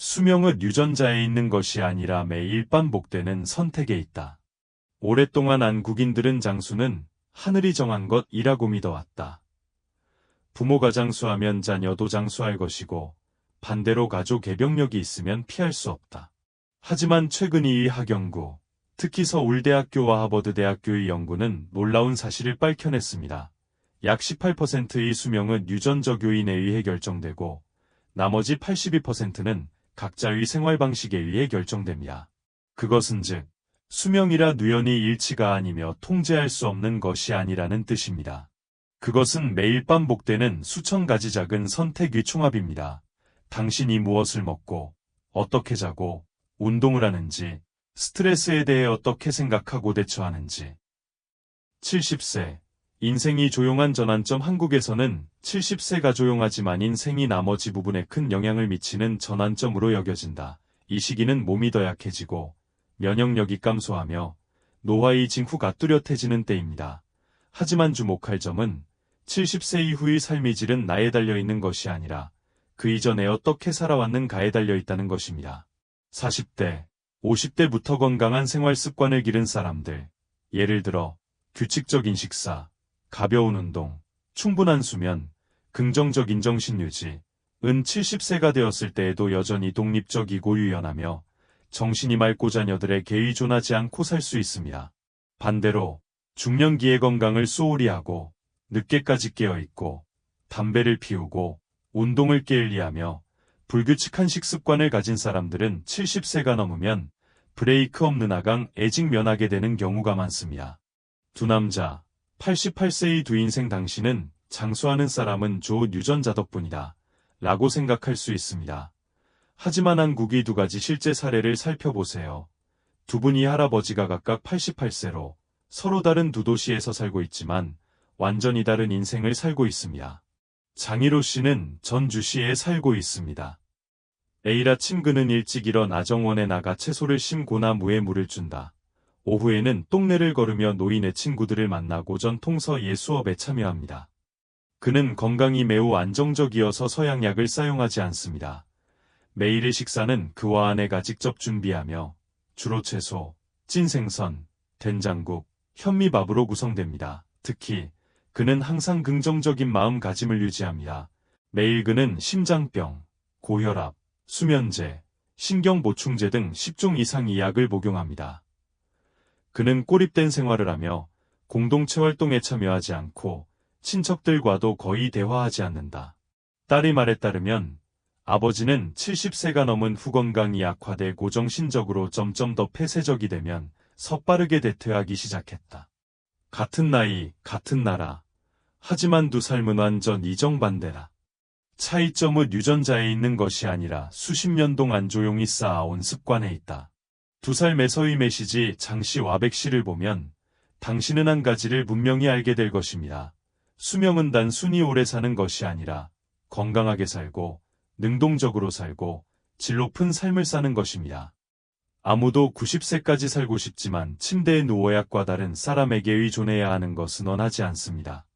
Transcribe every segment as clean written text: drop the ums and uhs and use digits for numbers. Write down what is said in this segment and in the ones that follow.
수명은 유전자에 있는 것이 아니라 매일 반복되는 선택에 있다. 오랫동안 한국인들은 장수는 하늘이 정한 것이라고 믿어왔다. 부모가 장수하면 자녀도 장수할 것이고 반대로 가족의 병력이 있으면 피할 수 없다. 하지만 최근 이 학연구, 특히 서울대학교와 하버드대학교의 연구는 놀라운 사실을 밝혀냈습니다. 약 18%의 수명은 유전적 요인에 의해 결정되고 나머지 82%는 각자의 생활 방식에 의해 결정됩니다. 그것은 즉, 수명이라 누연이 일치가 아니며 통제할 수 없는 것이 아니라는 뜻입니다. 그것은 매일 반복되는 수천 가지 작은 선택의 총합입니다. 당신이 무엇을 먹고, 어떻게 자고, 운동을 하는지, 스트레스에 대해 어떻게 생각하고 대처하는지. 70세. 인생이 조용한 전환점. 한국에서는 70세가 조용하지만 인생이 나머지 부분에 큰 영향을 미치는 전환점으로 여겨진다. 이 시기는 몸이 더 약해지고 면역력이 감소하며 노화의 징후가 뚜렷해지는 때입니다. 하지만 주목할 점은 70세 이후의 삶의 질은 나에 달려있는 것이 아니라 그 이전에 어떻게 살아왔는가에 달려있다는 것입니다. 40대, 50대부터 건강한 생활 습관을 기른 사람들, 예를 들어 규칙적인 식사, 가벼운 운동, 충분한 수면, 긍정적인 정신 유지, 은 70세가 되었을 때에도 여전히 독립적이고 유연하며 정신이 맑고 자녀들에게 의존하지 않고 살 수 있습니다. 반대로 중년기의 건강을 소홀히 하고 늦게까지 깨어있고 담배를 피우고 운동을 게을리하며 불규칙한 식습관을 가진 사람들은 70세가 넘으면 브레이크 없는 하강 애직 면하게 되는 경우가 많습니다. 두 남자, 88세의 두 인생. 당신은 장수하는 사람은 좋은 유전자 덕분이다 라고 생각할 수 있습니다. 하지만 한국의 두 가지 실제 사례를 살펴보세요. 두 분이 할아버지가 각각 88세로 서로 다른 두 도시에서 살고 있지만 완전히 다른 인생을 살고 있습니다. 장희로 씨는 전주시에 살고 있습니다. 매일 아침 그는 일찍 일어나 정원에 나가 채소를 심고 나무에 물을 준다. 오후에는 동네를 걸으며 노인의 친구들을 만나고 전통서예 수업에 참여합니다. 그는 건강이 매우 안정적이어서 서양약을 사용하지 않습니다. 매일의 식사는 그와 아내가 직접 준비하며 주로 채소, 찐 생선, 된장국, 현미밥으로 구성됩니다. 특히 그는 항상 긍정적인 마음가짐을 유지합니다. 매일 그는 심장병, 고혈압, 수면제, 신경보충제 등 10종 이상의 약을 복용합니다. 그는 꼬립된 생활을 하며 공동체 활동에 참여하지 않고 친척들과도 거의 대화하지 않는다. 딸의 말에 따르면 아버지는 70세가 넘은 후 건강이 악화되고 정신적으로 점점 더 폐쇄적이 되면 섣바르게 대퇴하기 시작했다. 같은 나이, 같은 나라. 하지만 두 삶은 완전 이정반대라. 차이점은 유전자에 있는 것이 아니라 수십 년 동안 조용히 쌓아온 습관에 있다. 두 삶에서의 메시지. 장씨와 백씨를 보면 당신은 한 가지를 분명히 알게 될 것입니다. 수명은 단순히 오래 사는 것이 아니라 건강하게 살고 능동적으로 살고 질 높은 삶을 사는 것입니다. 아무도 90세까지 살고 싶지만 침대에 누워 약과 다른 사람에게 의존해야 하는 것은 원하지 않습니다.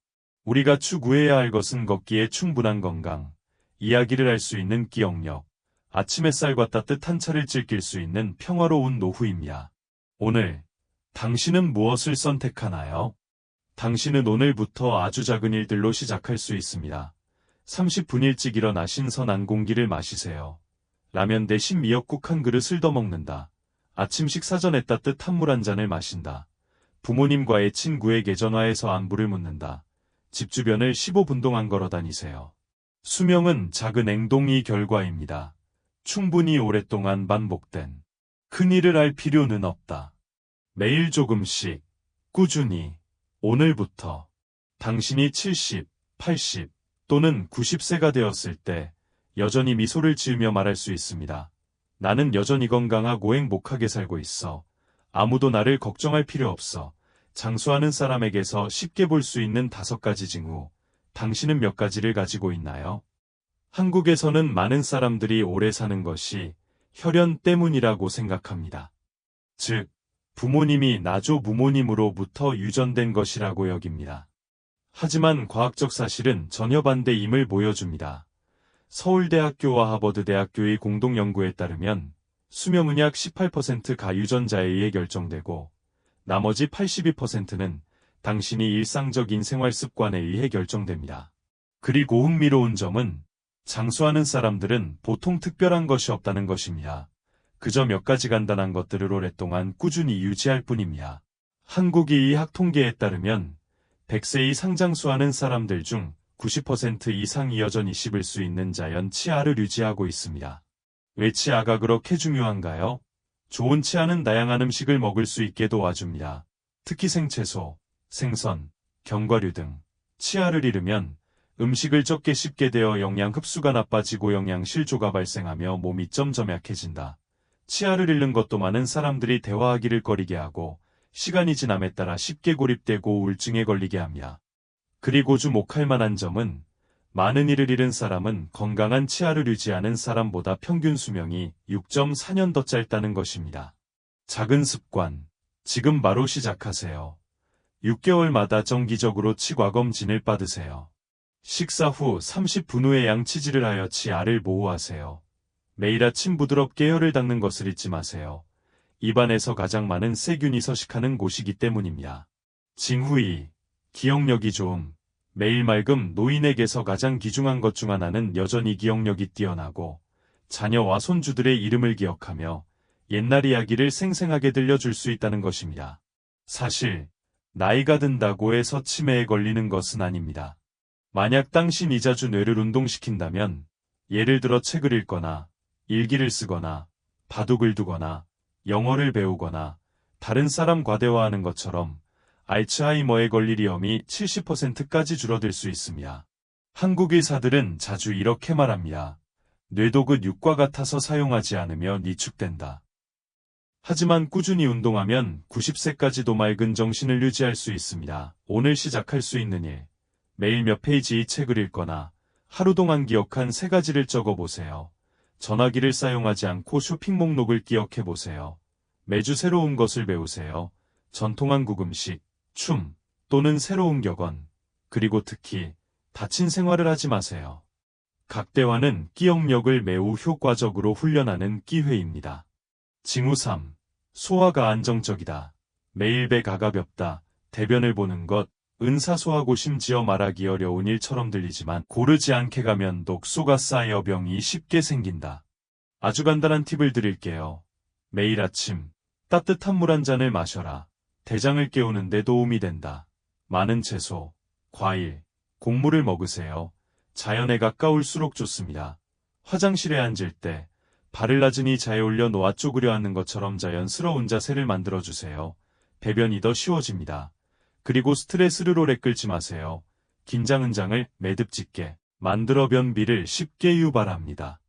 우리가 추구해야 할 것은 걷기에 충분한 건강, 이야기를 할 수 있는 기억력, 아침 햇살과 따뜻한 차를 즐길 수 있는 평화로운 노후입니다. 오늘 당신은 무엇을 선택하나요? 당신은 오늘부터 아주 작은 일들로 시작할 수 있습니다. 30분 일찍 일어나 신선한 공기를 마시세요. 라면 대신 미역국 한 그릇을 더 먹는다. 아침 식사 전에 따뜻한 물 한 잔을 마신다. 부모님과의 친구에게 전화해서 안부를 묻는다. 집 주변을 15분 동안 걸어 다니세요. 수명은 작은 행동이 결과입니다. 충분히 오랫동안 반복된 큰 일을 할 필요는 없다. 매일 조금씩, 꾸준히, 오늘부터. 당신이 70, 80 또는 90세가 되었을 때 여전히 미소를 지으며 말할 수 있습니다. 나는 여전히 건강하고 행복하게 살고 있어. 아무도 나를 걱정할 필요 없어. 장수하는 사람에게서 쉽게 볼 수 있는 5가지 징후. 당신은 몇 가지를 가지고 있나요? 한국에서는 많은 사람들이 오래 사는 것이 혈연 때문이라고 생각합니다. 즉, 부모님이 나조 부모님으로부터 유전된 것이라고 여깁니다. 하지만 과학적 사실은 전혀 반대임을 보여줍니다. 서울대학교와 하버드대학교의 공동연구에 따르면 수명은 약 18%가 유전자에 의해 결정되고 나머지 82%는 당신이 일상적인 생활 습관에 의해 결정됩니다. 그리고 흥미로운 점은 장수하는 사람들은 보통 특별한 것이 없다는 것입니다. 그저 몇 가지 간단한 것들을 오랫동안 꾸준히 유지할 뿐입니다. 한국의 의학 통계에 따르면 100세 이상 장수하는 사람들 중 90% 이상이 여전히 씹을 수 있는 자연 치아를 유지하고 있습니다. 왜 치아가 그렇게 중요한가요? 좋은 치아는 다양한 음식을 먹을 수 있게 도와줍니다. 특히 생채소, 생선, 견과류 등 치아를 잃으면 음식을 적게 씹게 되어 영양 흡수가 나빠지고 영양실조가 발생하며 몸이 점점 약해진다. 치아를 잃는 것도 많은 사람들이 대화하기를 꺼리게 하고 시간이 지남에 따라 쉽게 고립되고 우울증에 걸리게 합니다. 그리고 주목할 만한 점은 많은 이를 잃은 사람은 건강한 치아를 유지하는 사람보다 평균 수명이 6.4년 더 짧다는 것입니다. 작은 습관. 지금 바로 시작하세요. 6개월마다 정기적으로 치과 검진을 받으세요. 식사 후 30분 후에 양치질을 하여 치아를 보호하세요. 매일 아침 부드럽게 혀를 닦는 것을 잊지 마세요. 입안에서 가장 많은 세균이 서식하는 곳이기 때문입니다. 징후이. 기억력이 좋음. 매일 맑음. 노인에게서 가장 귀중한 것 중 하나는 여전히 기억력이 뛰어나고 자녀와 손주들의 이름을 기억하며 옛날 이야기를 생생하게 들려줄 수 있다는 것입니다. 사실 나이가 든다고 해서 치매에 걸리는 것은 아닙니다. 만약 당신이 자주 뇌를 운동시킨다면 예를 들어 책을 읽거나 일기를 쓰거나 바둑을 두거나 영어를 배우거나 다른 사람과 대화하는 것처럼 알츠하이머에 걸릴 위험이 70%까지 줄어들 수 있습니다. 한국 의사들은 자주 이렇게 말합니다. 뇌독은 육과 같아서 사용하지 않으면 위축된다. 하지만 꾸준히 운동하면 90세까지도 맑은 정신을 유지할 수 있습니다. 오늘 시작할 수 있는 일. 매일 몇 페이지의 책을 읽거나 하루 동안 기억한 3가지를 적어보세요. 전화기를 사용하지 않고 쇼핑 목록을 기억해보세요. 매주 새로운 것을 배우세요. 전통 한국 음식, 춤, 또는 새로운 격언, 그리고 특히 다친 생활을 하지 마세요. 각 대화는 기억력을 매우 효과적으로 훈련하는 기회입니다. 징후 3. 소화가 안정적이다. 매일 배가 가볍다. 대변을 보는 것, 은사소하고 심지어 말하기 어려운 일처럼 들리지만 고르지 않게 가면 독소가 쌓여 병이 쉽게 생긴다. 아주 간단한 팁을 드릴게요. 매일 아침 따뜻한 물 한 잔을 마셔라. 대장을 깨우는 데 도움이 된다. 많은 채소, 과일, 곡물을 먹으세요. 자연에 가까울수록 좋습니다. 화장실에 앉을 때 발을 나란히 자에 올려 놓아 쪼그려 앉는 것처럼 자연스러운 자세를 만들어주세요. 배변이 더 쉬워집니다. 그리고 스트레스를 오래 끌지 마세요. 긴장 근장을 매듭짓게 만들어 변비를 쉽게 유발합니다.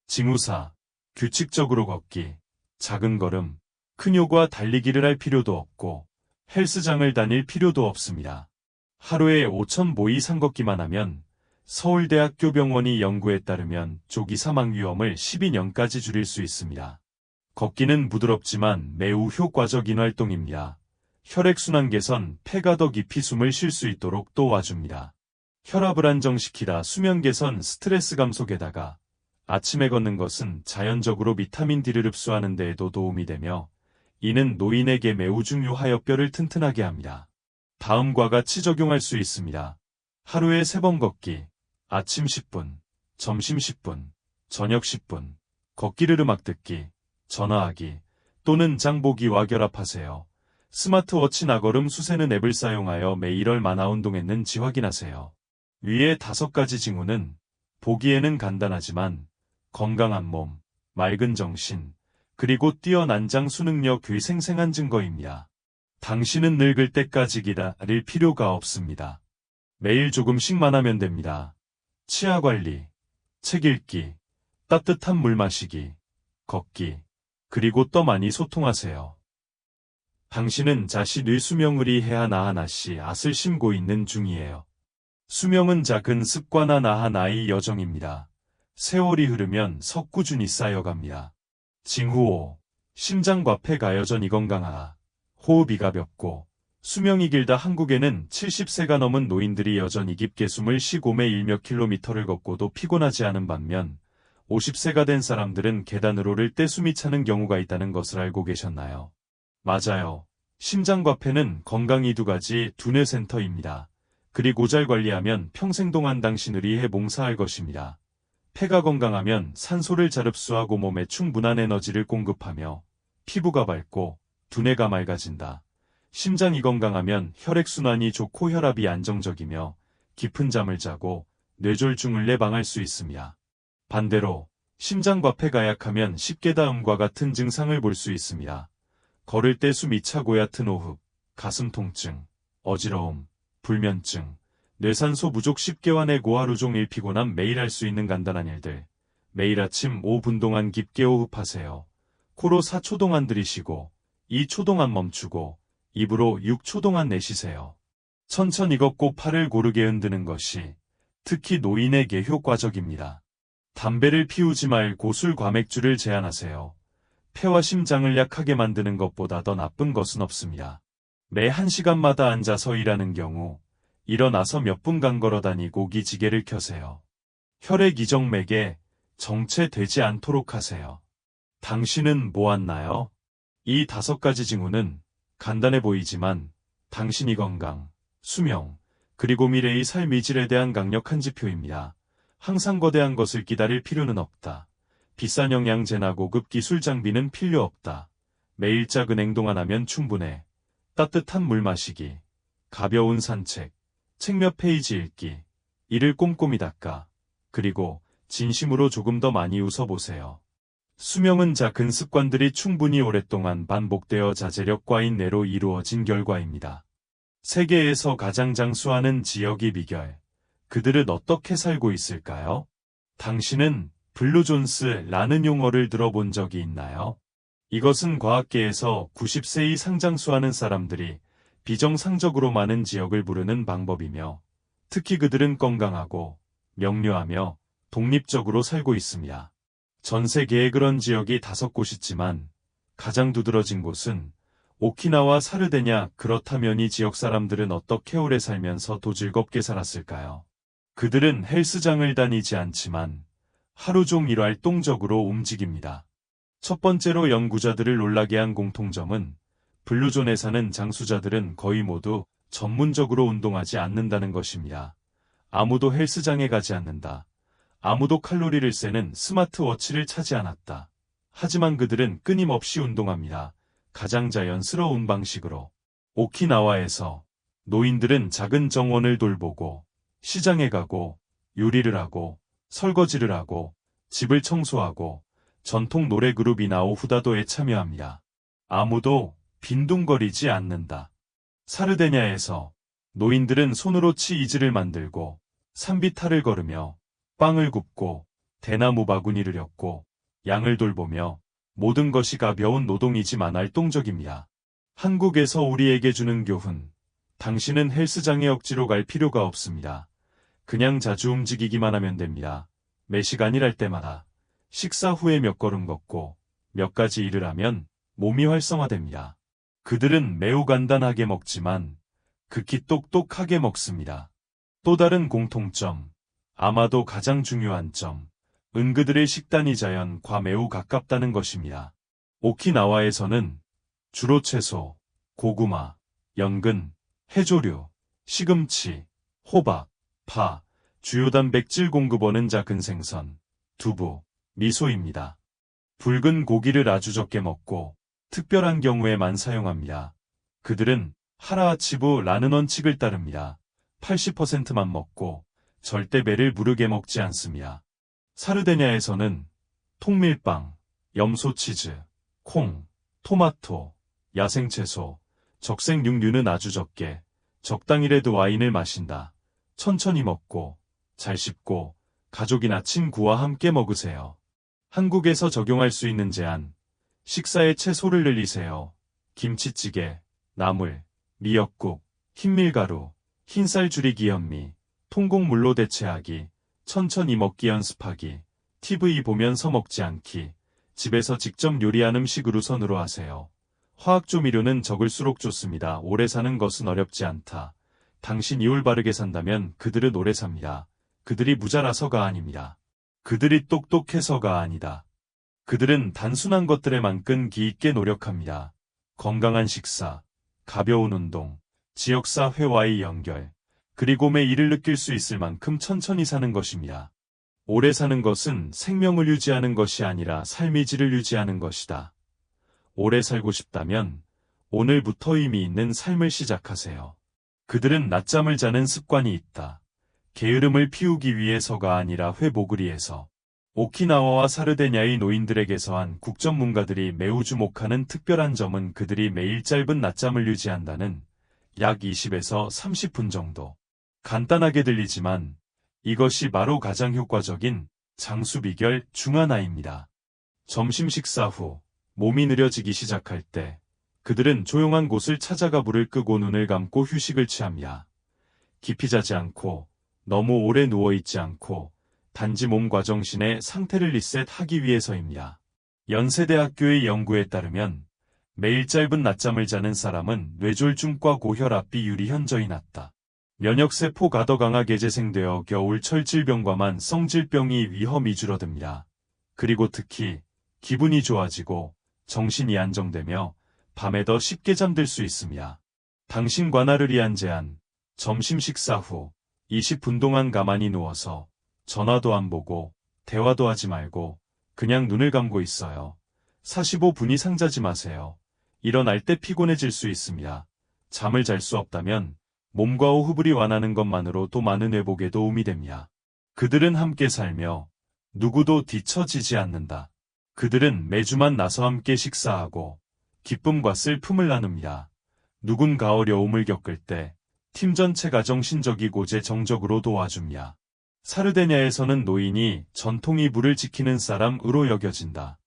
징후 4. 규칙적으로 걷기. 작은 걸음. 큰 요구와 달리기를 할 필요도 없고 헬스장을 다닐 필요도 없습니다. 하루에 5,000보 이상 걷기만 하면 서울대학교 병원이 연구에 따르면 조기 사망 위험을 12년까지 줄일 수 있습니다. 걷기는 부드럽지만 매우 효과적인 활동입니다. 혈액순환 개선, 폐가 더 깊이 숨을 쉴 수 있도록 도와줍니다. 혈압을 안정시키다, 수면 개선, 스트레스 감속에다가 아침에 걷는 것은 자연적으로 비타민 D를 흡수하는 데에도 도움이 되며 이는 노인에게 매우 중요하여 뼈를 튼튼하게 합니다. 다음과 같이 적용할 수 있습니다. 하루에 3번 걷기. 아침 10분, 점심 10분, 저녁 10분. 걷기를 음악 듣기, 전화하기 또는 장보기와 결합하세요. 스마트워치 나걸음 수세는 앱을 사용하여 매일 얼마나 운동했는지 확인하세요. 위의 5가지 징후는 보기에는 간단하지만 건강한 몸, 맑은 정신, 그리고 뛰어난 장수 능력의 생생한 증거입니다. 당신은 늙을 때까지 기다릴 필요가 없습니다. 매일 조금씩만 하면 됩니다. 치아 관리, 책 읽기, 따뜻한 물 마시기, 걷기, 그리고 또 많이 소통하세요. 당신은 자신의 수명을 위해 하나하나씩 앗을 심고 있는 중이에요. 수명은 작은 습관 하나하나의 여정입니다. 세월이 흐르면 꾸준히 쌓여갑니다. 징후 5. 심장과 폐가 여전히 건강하다. 호흡이 가볍고 수명이 길다 한국에는 70세가 넘은 노인들이 여전히 깊게 숨을 쉬고 매일 몇 킬로미터를 걷고도 피곤하지 않은 반면 50세가 된 사람들은 계단을 오를 때 숨이 차는 경우가 있다는 것을 알고 계셨나요? 맞아요. 심장과 폐는 건강 이 두 가지 두뇌 센터입니다. 그리고 잘 관리하면 평생 동안 당신을 위해 봉사할 것입니다. 폐가 건강하면 산소를 잘 흡수하고 몸에 충분한 에너지를 공급하며 피부가 밝고 두뇌가 맑아진다. 심장이 건강하면 혈액순환이 좋고 혈압이 안정적이며 깊은 잠을 자고 뇌졸중을 예방할 수 있습니다. 반대로 심장과 폐가 약하면 쉽게 다음과 같은 증상을 볼 수 있습니다. 걸을 때 숨이 차고 얕은 호흡, 가슴 통증, 어지러움, 불면증, 뇌산소 부족 쉽게 화내고 하루 종일 피곤함. 매일 할 수 있는 간단한 일들. 매일 아침 5분 동안 깊게 호흡하세요. 코로 4초 동안 들이쉬고 2초 동안 멈추고 입으로 6초 동안 내쉬세요. 천천히 걷고 팔을 고르게 흔드는 것이 특히 노인에게 효과적입니다. 담배를 피우지 말고 술 과맥주를 제한하세요. 폐와 심장을 약하게 만드는 것보다 더 나쁜 것은 없습니다. 매 1시간마다 앉아서 일하는 경우 일어나서 몇 분간 걸어다니고 기지개를 켜세요. 혈액 이정맥에 정체되지 않도록 하세요. 당신은 모았나요? 이 5가지 징후는 간단해 보이지만 당신이 건강, 수명, 그리고 미래의 삶의 질에 대한 강력한 지표입니다. 항상 거대한 것을 기다릴 필요는 없다. 비싼 영양제나 고급 기술 장비는 필요 없다. 매일 작은 행동 하나면 충분해. 따뜻한 물 마시기, 가벼운 산책, 책 몇 페이지 읽기, 이를 꼼꼼히 닦아. 그리고 진심으로 조금 더 많이 웃어보세요. 수명은 작은 습관들이 충분히 오랫동안 반복되어 자제력과 인내로 이루어진 결과입니다. 세계에서 가장 장수하는 지역의 비결. 그들은 어떻게 살고 있을까요? 당신은 블루존스라는 용어를 들어본 적이 있나요? 이것은 과학계에서 90세의 상장수하는 사람들이 비정상적으로 많은 지역을 부르는 방법이며, 특히 그들은 건강하고 명료하며 독립적으로 살고 있습니다. 전 세계에 그런 지역이 5곳 있지만 가장 두드러진 곳은 오키나와 사르데냐. 그렇다면 이 지역 사람들은 어떻게 오래 살면서 더 즐겁게 살았을까요? 그들은 헬스장을 다니지 않지만 하루 종일 활동적으로 움직입니다. 첫 번째로 연구자들을 놀라게 한 공통점은 블루존에 사는 장수자들은 거의 모두 전문적으로 운동하지 않는다는 것입니다. 아무도 헬스장에 가지 않는다. 아무도 칼로리를 세는 스마트워치를 차지 않았다. 하지만 그들은 끊임없이 운동합니다. 가장 자연스러운 방식으로. 오키나와에서 노인들은 작은 정원을 돌보고 시장에 가고 요리를 하고 설거지를 하고 집을 청소하고 전통 노래 그룹이나 오후다도에 참여합니다. 아무도 빈둥거리지 않는다. 사르데냐에서 노인들은 손으로 치이즈를 만들고 산비탈을 걸으며 빵을 굽고 대나무 바구니를 엮고 양을 돌보며 모든 것이 가벼운 노동이지만 활동적입니다. 한국에서 우리에게 주는 교훈. 당신은 헬스장에 억지로 갈 필요가 없습니다. 그냥 자주 움직이기만 하면 됩니다. 매 시간 일할 때마다 식사 후에 몇 걸음 걷고 몇 가지 일을 하면 몸이 활성화됩니다. 그들은 매우 간단하게 먹지만 극히 똑똑하게 먹습니다. 또 다른 공통점, 아마도 가장 중요한 점, 그들의 식단이 자연과 매우 가깝다는 것입니다. 오키나와에서는 주로 채소, 고구마, 연근, 해조류, 시금치, 호박, 파, 주요 단백질 공급원은 작은 생선, 두부, 미소입니다. 붉은 고기를 아주 적게 먹고 특별한 경우에만 사용합니다. 그들은 하라하치부라는 원칙을 따릅니다. 80%만 먹고 절대 배를 부르게 먹지 않습니다. 사르데냐에서는 통밀빵, 염소치즈, 콩, 토마토, 야생채소, 적색육류는 아주 적게, 적당히라도 와인을 마신다. 천천히 먹고, 잘 씹고, 가족이나 친구와 함께 먹으세요. 한국에서 적용할 수 있는 제한. 식사에 채소를 늘리세요. 김치찌개, 나물, 미역국, 흰밀가루, 흰쌀 줄이기 현미, 통곡물로 대체하기, 천천히 먹기 연습하기, TV 보면서 먹지 않기, 집에서 직접 요리한 음식으로 선으로 하세요. 화학 조미료는 적을수록 좋습니다. 오래 사는 것은 어렵지 않다. 당신이 올바르게 산다면 그들은 오래 삽니다. 그들이 부자라서가 아닙니다. 그들이 똑똑해서가 아니다. 그들은 단순한 것들에만 끈기 있게 노력합니다. 건강한 식사, 가벼운 운동, 지역사회와의 연결, 그리고 매일을 느낄 수 있을 만큼 천천히 사는 것입니다. 오래 사는 것은 생명을 유지하는 것이 아니라 삶의 질을 유지하는 것이다. 오래 살고 싶다면 오늘부터 의미 있는 삶을 시작하세요. 그들은 낮잠을 자는 습관이 있다. 게으름을 피우기 위해서가 아니라 회복을 위해서. 오키나와와 사르데냐의 노인들에게서 한 국전문가들이 매우 주목하는 특별한 점은 그들이 매일 짧은 낮잠을 유지한다는 약 20에서 30분 정도. 간단하게 들리지만 이것이 바로 가장 효과적인 장수 비결 중 하나입니다. 점심 식사 후 몸이 느려지기 시작할 때 그들은 조용한 곳을 찾아가 불을 끄고 눈을 감고 휴식을 취합니다. 깊이 자지 않고 너무 오래 누워있지 않고 단지 몸과 정신의 상태를 리셋하기 위해서입니다. 연세대학교의 연구에 따르면 매일 짧은 낮잠을 자는 사람은 뇌졸중과 고혈압 비율이 현저히 낮다. 면역세포가 더 강하게 재생되어 겨울철 질병과 만성 질병이 위험이 줄어듭니다. 그리고 특히 기분이 좋아지고 정신이 안정되며 밤에 더 쉽게 잠들 수 있습니다. 당신과 나를 위한 제안, 점심 식사 후 20분 동안 가만히 누워서 전화도 안 보고 대화도 하지 말고 그냥 눈을 감고 있어요. 45분 이상 자지 마세요. 일어날 때 피곤해질 수 있습니다. 잠을 잘 수 없다면 몸과 호흡을 완하는 것만으로도 많은 회복에 도움이 됩니다. 그들은 함께 살며 누구도 뒤처지지 않는다. 그들은 매주만 나서 함께 식사하고 기쁨과 슬픔을 나눕니다. 누군가 어려움을 겪을 때 팀 전체가 정신적이고 재정적으로 도와줍니다. 사르데냐에서는 노인이 전통 이불을 지키는 사람으로 여겨진다.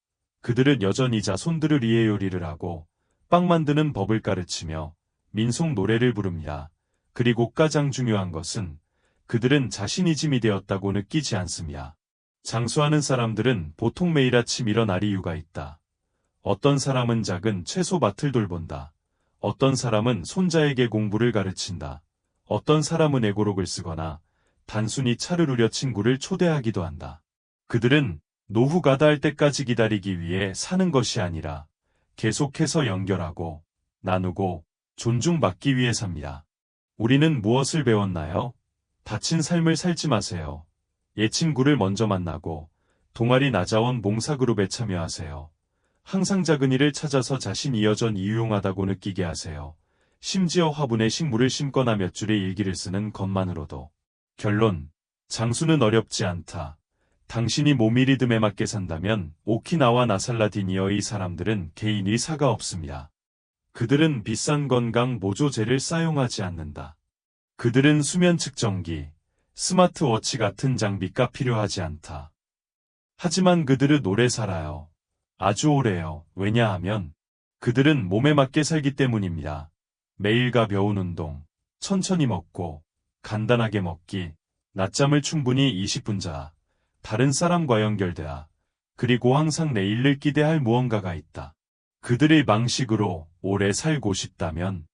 그들은 여전히 자손들을 위해 요리를 하고 빵 만드는 법을 가르치며 민속 노래를 부릅니다. 그리고 가장 중요한 것은 그들은 자신이 짐이 되었다고 느끼지 않습니다. 장수하는 사람들은 보통 매일 아침 일어날 이유가 있다. 어떤 사람은 작은 채소밭을 돌본다. 어떤 사람은 손자에게 공부를 가르친다. 어떤 사람은 애고록을 쓰거나 단순히 차를 우려 친구를 초대하기도 한다. 그들은 노후가 닿을 때까지 기다리기 위해 사는 것이 아니라 계속해서 연결하고 나누고 존중받기 위해 삽니다. 우리는 무엇을 배웠나요? 다친 삶을 살지 마세요. 옛 친구를 먼저 만나고 동아리 나자원 봉사그룹에 참여하세요. 항상 작은 일을 찾아서 자신이 여전히 유용하다고 느끼게 하세요. 심지어 화분에 식물을 심거나 몇 줄의 일기를 쓰는 것만으로도. 결론. 장수는 어렵지 않다. 당신이 몸이 리듬에 맞게 산다면 오키나와 나살라디니어의 사람들은 개인 의사가 없습니다. 그들은 비싼 건강 보조제를 사용하지 않는다. 그들은 수면 측정기, 스마트워치 같은 장비가 필요하지 않다. 하지만 그들은 오래 살아요. 아주 오래요. 왜냐하면 그들은 몸에 맞게 살기 때문입니다. 매일 가벼운 운동, 천천히 먹고, 간단하게 먹기, 낮잠을 충분히 20분 자, 다른 사람과 연결되어, 그리고 항상 내일을 기대할 무언가가 있다. 그들의 방식으로 오래 살고 싶다면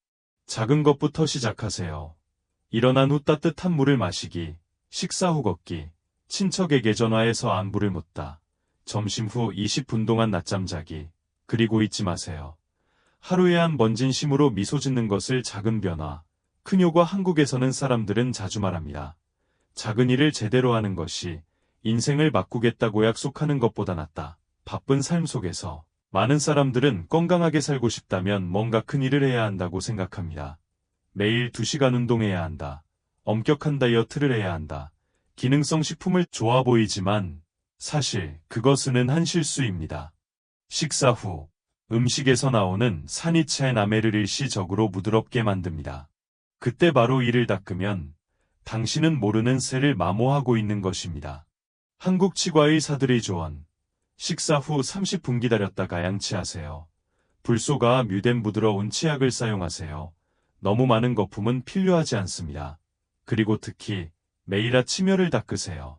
작은 것부터 시작하세요. 일어난 후 따뜻한 물을 마시기, 식사 후 걷기, 친척에게 전화해서 안부를 묻다. 점심 후 20분 동안 낮잠 자기. 그리고 잊지 마세요. 하루에 한 번 진심으로 미소 짓는 것을 작은 변화. 큰 효과. 한국에서는 사람들은 자주 말합니다. 작은 일을 제대로 하는 것이 인생을 바꾸겠다고 약속하는 것보다 낫다. 바쁜 삶 속에서 많은 사람들은 건강하게 살고 싶다면 뭔가 큰 일을 해야 한다고 생각합니다. 매일 2시간 운동해야 한다. 엄격한 다이어트를 해야 한다. 기능성 식품을 좋아 보이지만 사실 그것은 한 실수입니다. 식사 후 음식에서 나오는 산이차에나메를 일시적으로 부드럽게 만듭니다. 그때 바로 이를 닦으면 당신은 모르는 새를 마모하고 있는 것입니다. 한국 치과의 의사들의 조언. 식사 후 30분 기다렸다가 양치하세요. 불소가 뮤된 부드러운 치약을 사용하세요. 너무 많은 거품은 필요하지 않습니다. 그리고 특히 매일 아침 혀를 닦으세요.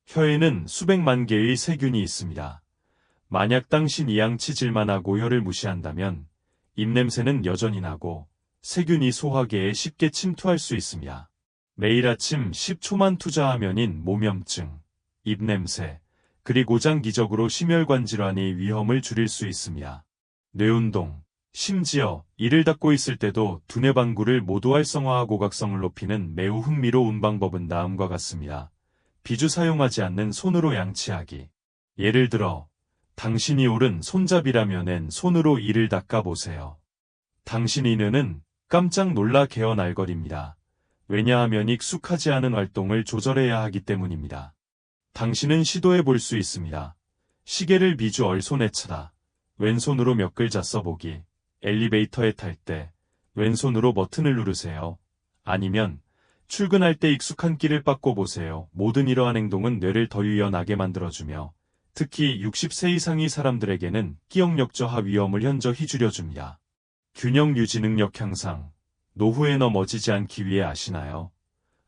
혀에는 수백만 개의 세균이 있습니다. 만약 당신이 양치질만 하고 혀를 무시한다면 입냄새는 여전히 나고 세균이 소화기에 쉽게 침투할 수 있습니다. 매일 아침 10초만 투자하면인 모염증, 입냄새, 그리고 장기적으로 심혈관 질환의 위험을 줄일 수 있습니다. 뇌운동, 심지어 이를 닫고 있을 때도 두뇌 방구를 모두 활성화하고 각성을 높이는 매우 흥미로운 방법은 다음과 같습니다. 비주 사용하지 않는 손으로 양치하기. 예를 들어 당신이 옳은 손잡이라면은 손으로 이를 닦아보세요. 당신이 뇌는 깜짝 놀라 개어날거립니다. 왜냐하면 익숙하지 않은 활동을 조절해야 하기 때문입니다. 당신은 시도해 볼 수 있습니다. 시계를 비주얼 손에 차다. 왼손으로 몇 글자 써보기. 엘리베이터에 탈 때 왼손으로 버튼을 누르세요. 아니면 출근할 때 익숙한 길을 바꿔보세요. 모든 이러한 행동은 뇌를 더 유연하게 만들어주며 특히 60세 이상의 사람들에게는 기억력 저하 위험을 현저히 줄여줍니다. 균형 유지 능력 향상. 노후에 넘어지지 않기 위해 아시나요?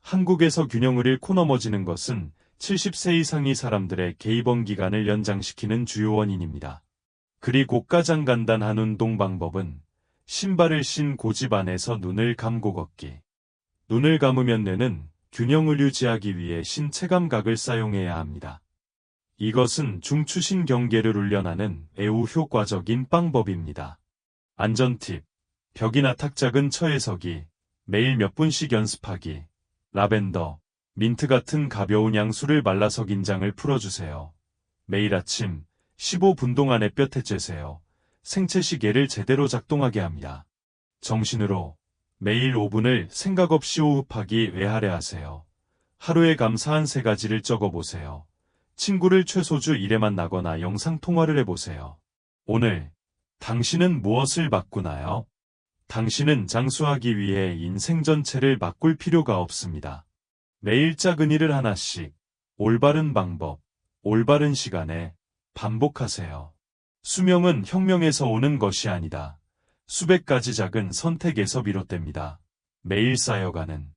한국에서 균형을 잃고 넘어지는 것은 70세 이상의 사람들의 개입원 기간을 연장시키는 주요 원인입니다. 그리고 가장 간단한 운동 방법은 신발을 신 고집 안에서 눈을 감고 걷기. 눈을 감으면 뇌는 균형을 유지하기 위해 신체 감각을 사용해야 합니다. 이것은 중추신경계를 훈련하는 매우 효과적인 방법입니다. 안전 팁. 벽이나 탁 작은 처에 서기. 매일 몇 분씩 연습하기. 라벤더, 민트 같은 가벼운 향수를 발라서 긴장을 풀어주세요. 매일 아침 15분 동안 햇볕에 쬐세요. 생체 시계를 제대로 작동하게 합니다. 정신으로 매일 5분을 생각 없이 호흡하기 외할애하세요. 하루에 감사한 3가지를 적어보세요. 친구를 최소 주 1회만 나거나 영상통화를 해보세요. 오늘 당신은 무엇을 바꾸나요? 당신은 장수하기 위해 인생 전체를 바꿀 필요가 없습니다. 매일 작은 일을 하나씩 올바른 방법, 올바른 시간에 반복하세요. 수명은 혁명에서 오는 것이 아니다. 수백 가지 작은 선택에서 비롯됩니다. 매일 쌓여가는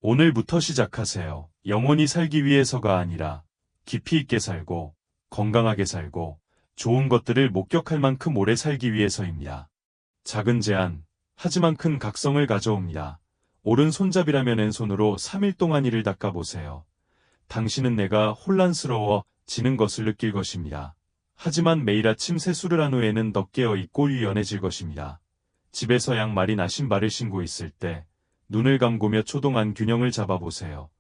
오늘부터 시작하세요. 영원히 살기 위해서가 아니라 깊이 있게 살고 건강하게 살고 좋은 것들을 목격할 만큼 오래 살기 위해서입니다. 작은 제안, 하지만 큰 각성을 가져옵니다. 오른손잡이라면 왼손으로 3일 동안 이를 닦아보세요. 당신은 내가 혼란스러워지는 것을 느낄 것입니다. 하지만 매일 아침 세수를 한 후에는 더 깨어있고 유연해질 것입니다. 집에서 양말이 나신 발을 신고 있을 때 눈을 감고며 초동안 균형을 잡아보세요.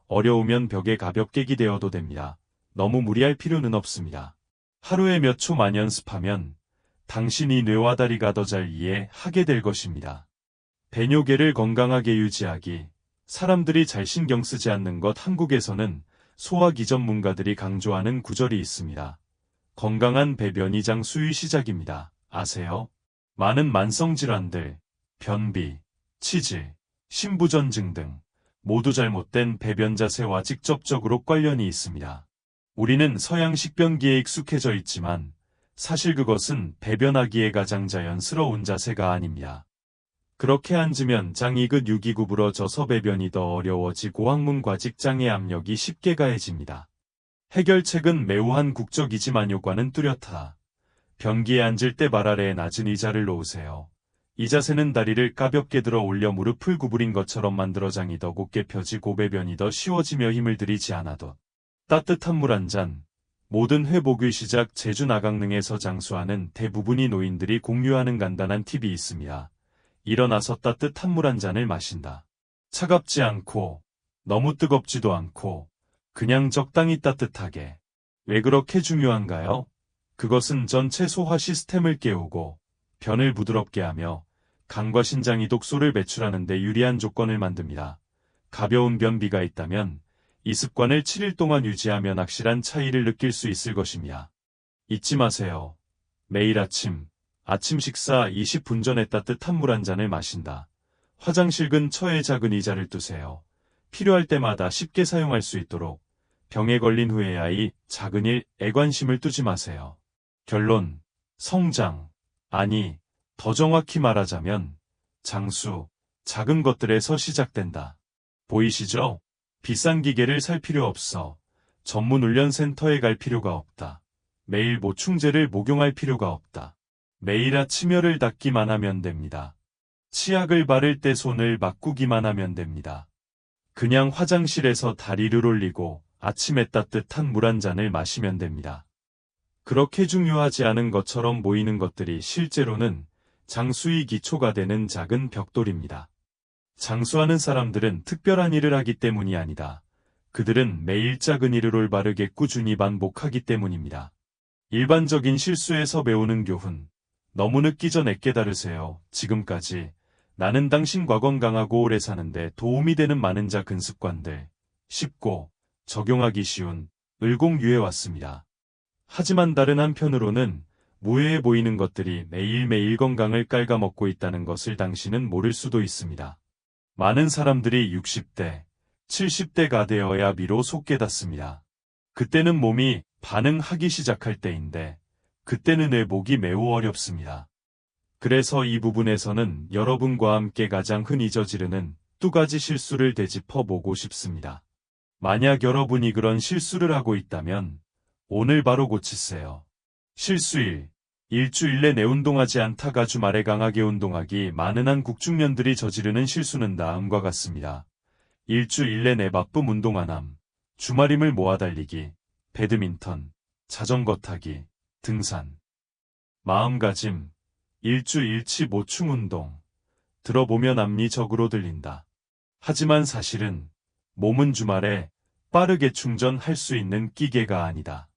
어려우면 벽에 가볍게 기대어도 됩니다. 너무 무리할 필요는 없습니다. 하루에 몇 초만 연습하면 당신이 뇌와 다리가 더 잘 이해하게 될 것입니다. 배뇨계를 건강하게 유지하기. 사람들이 잘 신경 쓰지 않는 것. 한국에서는 소화기 전문가들이 강조하는 구절이 있습니다. 건강한 배변이 장수의 시작입니다. 아세요? 많은 만성질환들, 변비, 치질, 신부전증 등 모두 잘못된 배변 자세와 직접적으로 관련이 있습니다. 우리는 서양식 변기에 익숙해져 있지만 사실 그것은 배변하기에 가장 자연스러운 자세가 아닙니다. 그렇게 앉으면 장이 근육이 구부러져서 배변이 더 어려워지고 항문과 직장의 압력이 쉽게 가해집니다. 해결책은 매우 한국적이지만 효과는 뚜렷하다. 변기에 앉을 때 발 아래에 낮은 의자를 놓으세요. 이 자세는 다리를 가볍게 들어 올려 무릎을 구부린 것처럼 만들어 장이 더 곧게 펴지고 배변이 더 쉬워지며 힘을 들이지 않아도 따뜻한 물 한 잔. 모든 회복의 시작 제주 나강릉에서 장수하는 대부분이 노인들이 공유하는 간단한 팁이 있습니다. 일어나서 따뜻한 물 한 잔을 마신다. 차갑지 않고 너무 뜨겁지도 않고 그냥 적당히 따뜻하게. 왜 그렇게 중요한가요? 그것은 전체 소화 시스템을 깨우고 변을 부드럽게 하며 간과 신장이 독소를 배출하는 데 유리한 조건을 만듭니다. 가벼운 변비가 있다면 이 습관을 7일 동안 유지하면 확실한 차이를 느낄 수 있을 것입니다. 잊지 마세요. 매일 아침 식사 20분 전에 따뜻한 물 한 잔을 마신다. 화장실 근처에 작은 의자를 두세요. 필요할 때마다 쉽게 사용할 수 있도록. 병에 걸린 후에야 이 작은 일에 관심을 두지 마세요. 결론, 성장, 아니, 더 정확히 말하자면 장수, 작은 것들에서 시작된다. 보이시죠? 비싼 기계를 살 필요 없어. 전문 훈련센터에 갈 필요가 없다. 매일 보충제를 복용할 필요가 없다. 매일 아침 혀를 닦기만 하면 됩니다. 치약을 바를 때 손을 바꾸기만 하면 됩니다. 그냥 화장실에서 다리를 올리고 아침에 따뜻한 물 한 잔을 마시면 됩니다. 그렇게 중요하지 않은 것처럼 보이는 것들이 실제로는 장수의 기초가 되는 작은 벽돌입니다. 장수하는 사람들은 특별한 일을 하기 때문이 아니다. 그들은 매일 작은 일을 올바르게 꾸준히 반복하기 때문입니다. 일반적인 실수에서 배우는 교훈. 너무 늦기 전에 깨달으세요. 지금까지 나는 당신과 건강하고 오래 사는데 도움이 되는 많은 작은 습관들, 쉽고 적용하기 쉬운 을공유해왔습니다. 하지만 다른 한편으로는 무해해 보이는 것들이 매일매일 건강을 깔아먹고 있다는 것을 당신은 모를 수도 있습니다. 많은 사람들이 60대, 70대가 되어야 비로소 깨닫습니다. 그때는 몸이 반응하기 시작할 때인데 그때는 회복이 매우 어렵습니다. 그래서 이 부분에서는 여러분과 함께 가장 흔히 저지르는 두 가지 실수를 되짚어 보고 싶습니다. 만약 여러분이 그런 실수를 하고 있다면 오늘 바로 고치세요. 실수 1. 일주일 내내 운동하지 않다가 주말에 강하게 운동하기. 많은 한국 중년들이 저지르는 실수는 다음과 같습니다. 일주일 내내 바쁨 운동 안 함, 주말임을 모아 달리기, 배드민턴, 자전거 타기, 등산. 마음가짐, 일주일치 보충 운동. 들어보면 합리적으로 들린다. 하지만 사실은 몸은 주말에 빠르게 충전할 수 있는 기계가 아니다.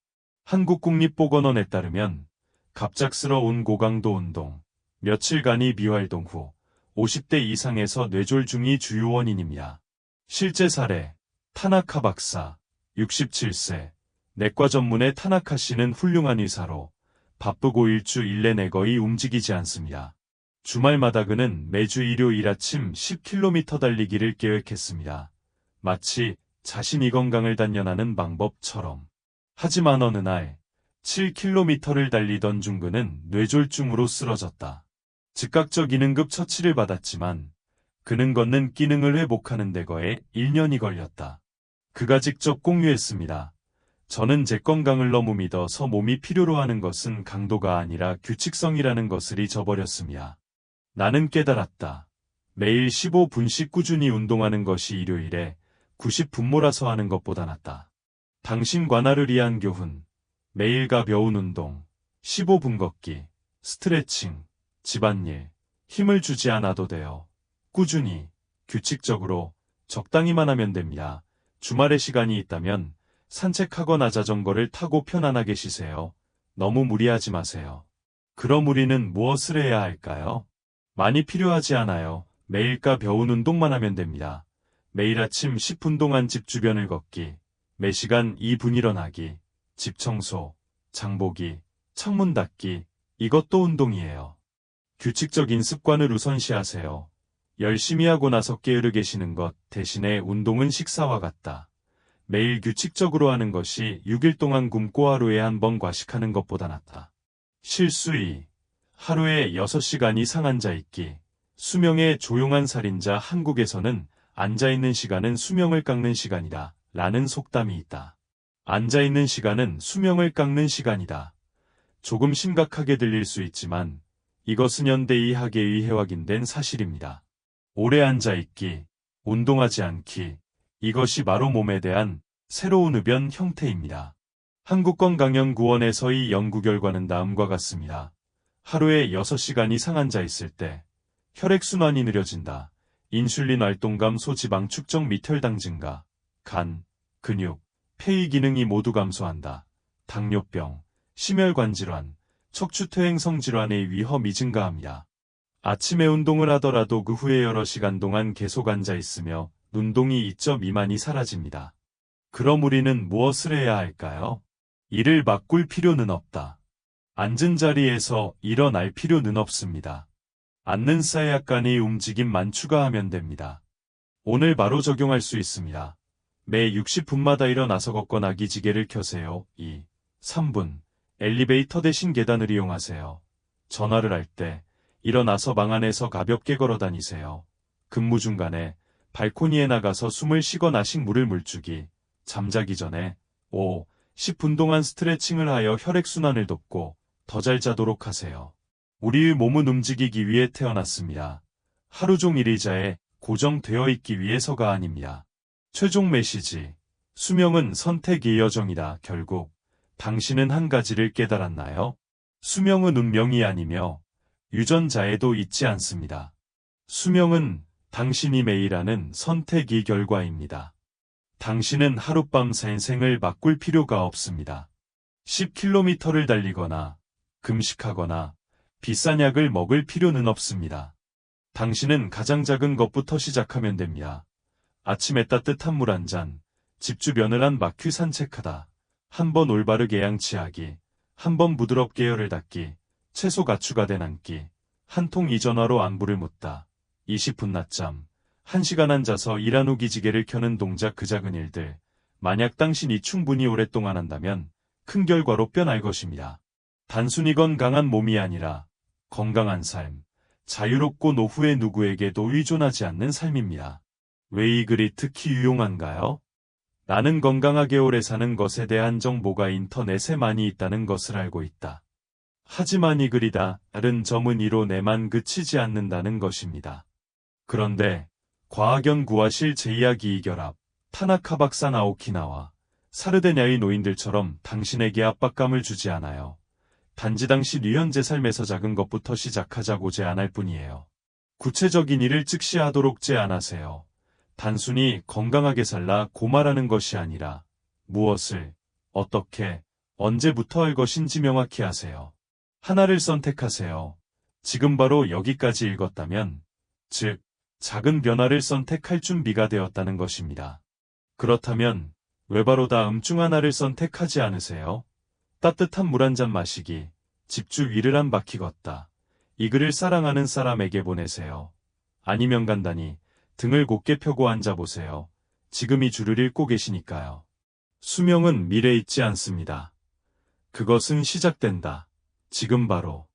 한국국립보건원에 따르면 갑작스러운 고강도 운동, 며칠간의 비활동 후 50대 이상에서 뇌졸중이 주요 원인입니다. 실제 사례, 타나카 박사, 67세, 내과 전문의 타나카 씨는 훌륭한 의사로 바쁘고 일주일 내내 거의 움직이지 않습니다. 주말마다 그는 매주 일요일 아침 10km 달리기를 계획했습니다. 마치 자신이 건강을 단련하는 방법처럼. 하지만 어느 날 7km를 달리던 중 그는 뇌졸중으로 쓰러졌다. 즉각적 응급 처치를 받았지만 그는 걷는 기능을 회복하는 데 거의 1년이 걸렸다. 그가 직접 공유했습니다. 저는 제 건강을 너무 믿어서 몸이 필요로 하는 것은 강도가 아니라 규칙성이라는 것을 잊어버렸습니다. 나는 깨달았다. 매일 15분씩 꾸준히 운동하는 것이 일요일에 90분 몰아서 하는 것보다 낫다. 당신과 나를 위한 교훈. 매일 가벼운 운동, 15분 걷기, 스트레칭, 집안일, 힘을 주지 않아도 돼요. 꾸준히, 규칙적으로, 적당히만 하면 됩니다. 주말에 시간이 있다면 산책하거나 자전거를 타고 편안하게 쉬세요. 너무 무리하지 마세요. 그럼 우리는 무엇을 해야 할까요? 많이 필요하지 않아요. 매일 가벼운 운동만 하면 됩니다. 매일 아침 10분 동안 집 주변을 걷기, 매 시간 2분 일어나기, 집 청소, 장보기, 창문 닫기, 이것도 운동이에요. 규칙적인 습관을 우선시하세요. 열심히 하고 나서 게으르 계시는 것 대신에 운동은 식사와 같다. 매일 규칙적으로 하는 것이 6일 동안 굶고 하루에 한 번 과식하는 것보다 낫다. 실수 2. 하루에 6시간 이상 앉아있기. 수명의 조용한 살인자. 한국에서는 앉아있는 시간은 수명을 깎는 시간이다. 라는 속담이 있다. 앉아있는 시간은 수명을 깎는 시간이다. 조금 심각하게 들릴 수 있지만 이것은 현대의학에 의해 확인된 사실입니다. 오래 앉아있기, 운동하지 않기, 이것이 바로 몸에 대한 새로운 흡연 형태입니다. 한국건강연구원에서의 연구 결과는 다음과 같습니다. 하루에 6시간 이상 앉아있을 때 혈액순환이 느려진다. 인슐린 활동 감소, 지방 축적 및 혈당 증가, 간, 근육, 폐의 기능이 모두 감소한다. 당뇨병, 심혈관 질환, 척추퇴행성 질환의 위험이 증가합니다. 아침에 운동을 하더라도 그 후에 여러 시간 동안 계속 앉아있으며 눈동이 2점 미만이 사라집니다. 그럼 우리는 무엇을 해야 할까요? 이를 바꿀 필요는 없다. 앉은 자리에서 일어날 필요는 없습니다. 앉는 사이 약간의 움직임만 추가하면 됩니다. 오늘 바로 적용할 수 있습니다. 매 60분마다 일어나서 걷거나 기지개를 켜세요. 2. 3분. 엘리베이터 대신 계단을 이용하세요. 전화를 할 때 일어나서 방 안에서 가볍게 걸어 다니세요. 근무 중간에 발코니에 나가서 숨을 쉬거나 식물을 물주기. 잠자기 전에 5. 10분 동안 스트레칭을 하여 혈액순환을 돕고 더 잘 자도록 하세요. 우리의 몸은 움직이기 위해 태어났습니다. 하루 종일 의자에 고정되어 있기 위해서가 아닙니다. 최종 메시지. 수명은 선택의 여정이다. 결국 당신은 한 가지를 깨달았나요? 수명은 운명이 아니며 유전자에도 있지 않습니다. 수명은 당신이 매일 하는 선택의 결과입니다. 당신은 하룻밤 인생을 바꿀 필요가 없습니다. 10km를 달리거나 금식하거나 비싼 약을 먹을 필요는 없습니다. 당신은 가장 작은 것부터 시작하면 됩니다. 아침에 따뜻한 물 한 잔, 집 주변을 한 바퀴 산책하다, 한 번 올바르게 양치하기, 한 번 부드럽게 혀를 닦기, 채소 가추가 된 앉기, 한 통 이전화로 안부를 묻다, 20분 낮잠, 1시간 앉아서 일한 후 기지개를 켜는 동작. 그 작은 일들, 만약 당신이 충분히 오랫동안 한다면 큰 결과로 변할 것입니다. 단순히 건강한 몸이 아니라 건강한 삶, 자유롭고 노후에 누구에게도 의존하지 않는 삶입니다. 왜 이 글이 특히 유용한가요? 나는 건강하게 오래 사는 것에 대한 정보가 인터넷에 많이 있다는 것을 알고 있다. 하지만 이 글이 다른 점은 이로 내만 그치지 않는다는 것입니다. 그런데 과학 연구와 실제 이야기의 결합, 타나카 박사 나오키나와 사르데냐의 노인들처럼 당신에게 압박감을 주지 않아요. 단지 당신 현재 삶에서 작은 것부터 시작하자고 제안할 뿐이에요. 구체적인 일을 즉시 하도록 제안하세요. 단순히 건강하게 살라 고 말하는 것이 아니라 무엇을, 어떻게, 언제부터 할 것인지 명확히 하세요. 하나를 선택하세요. 지금 바로 여기까지 읽었다면, 즉, 작은 변화를 선택할 준비가 되었다는 것입니다. 그렇다면 왜 바로 다음 중 하나를 선택하지 않으세요? 따뜻한 물 한 잔 마시기, 집주 위를 한 바퀴 걷다. 이 글을 사랑하는 사람에게 보내세요. 아니면 간단히 등을 곧게 펴고 앉아보세요. 지금 이 줄을 읽고 계시니까요. 수명은 미래에 있지 않습니다. 그것은 시작된다. 지금 바로.